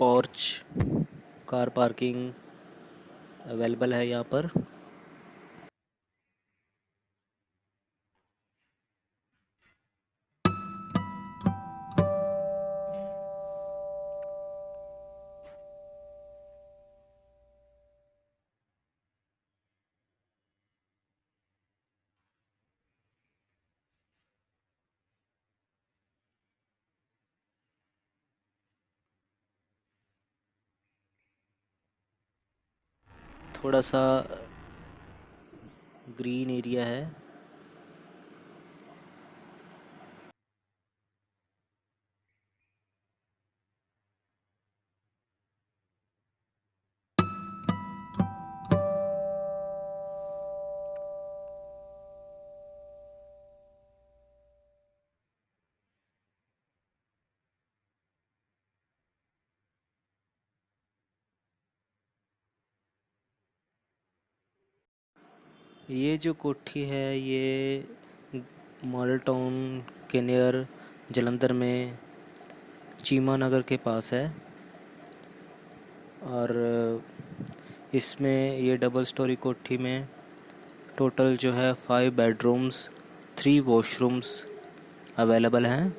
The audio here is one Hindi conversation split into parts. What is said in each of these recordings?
पोर्च, कार पार्किंग अवेलेबल है यहाँ पर। थोड़ा सा ग्रीन एरिया है। ये जो कोठी है ये मॉडल टाउन के नियर जलंधर में चीमा नगर के पास है। और इसमें ये डबल स्टोरी कोठी में टोटल जो है 5 बेडरूम्स 3 वॉशरूम्स अवेलेबल हैं।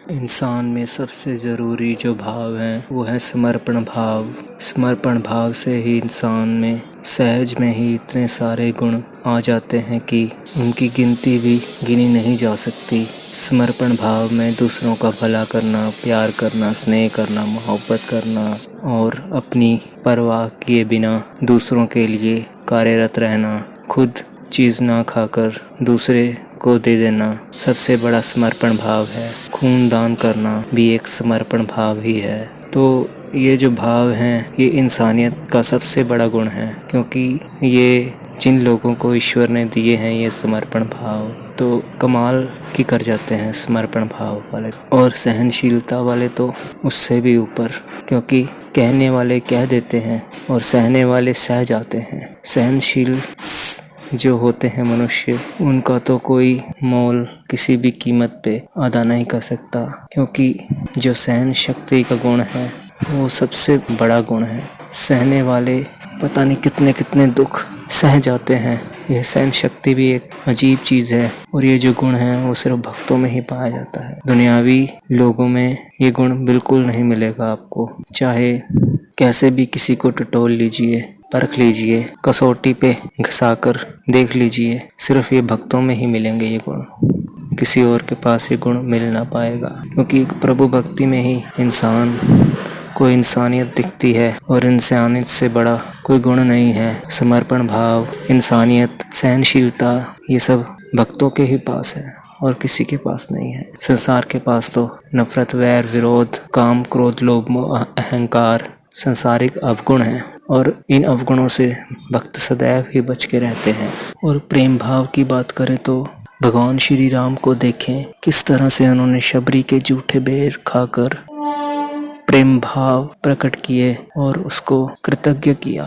इंसान में सबसे ज़रूरी जो भाव है वो है समर्पण भाव। समर्पण भाव से ही इंसान में सहज में ही इतने सारे गुण आ जाते हैं कि उनकी गिनती भी गिनी नहीं जा सकती। समर्पण भाव में दूसरों का भला करना, प्यार करना, स्नेह करना, मोहब्बत करना और अपनी परवाह किए बिना दूसरों के लिए कार्यरत रहना, खुद चीज़ ना खाकर दूसरे को दे देना सबसे बड़ा समर्पण भाव है। खून दान करना भी एक समर्पण भाव ही है। तो ये जो भाव हैं ये इंसानियत का सबसे बड़ा गुण है, क्योंकि ये जिन लोगों को ईश्वर ने दिए हैं ये समर्पण भाव, तो कमाल की कर जाते हैं समर्पण भाव वाले। और सहनशीलता वाले तो उससे भी ऊपर, क्योंकि कहने वाले कह देते हैं और सहने वाले सह जाते हैं। सहनशील जो होते हैं मनुष्य, उनका तो कोई मोल किसी भी कीमत पे अदा नहीं कर सकता, क्योंकि जो सहन शक्ति का गुण है वो सबसे बड़ा गुण है। सहने वाले पता नहीं कितने कितने दुख सह जाते हैं। यह सहन शक्ति भी एक अजीब चीज़ है और ये जो गुण है वो सिर्फ भक्तों में ही पाया जाता है। दुनियावी लोगों में ये गुण बिल्कुल नहीं मिलेगा आपको। चाहे कैसे भी किसी को टटोल लीजिए, परख लीजिए, कसौटी पे घिसाकर देख लीजिए, सिर्फ ये भक्तों में ही मिलेंगे ये गुण। किसी और के पास ये गुण मिल ना पाएगा, क्योंकि प्रभु भक्ति में ही इंसान को इंसानियत दिखती है और इंसानियत से बड़ा कोई गुण नहीं है। समर्पण भाव, इंसानियत, सहनशीलता, ये सब भक्तों के ही पास है और किसी के पास नहीं है। संसार के पास तो नफरत, वैर, विरोध, काम, क्रोध, लोभ, मोह, अहंकार संसारिक अवगुण हैं और इन अवगुणों से भक्त सदैव ही बच के रहते हैं। और प्रेम भाव की बात करें तो भगवान श्री राम को देखें, किस तरह से उन्होंने शबरी के जूठे बेर खाकर प्रेम भाव प्रकट किए और उसको कृतज्ञ किया।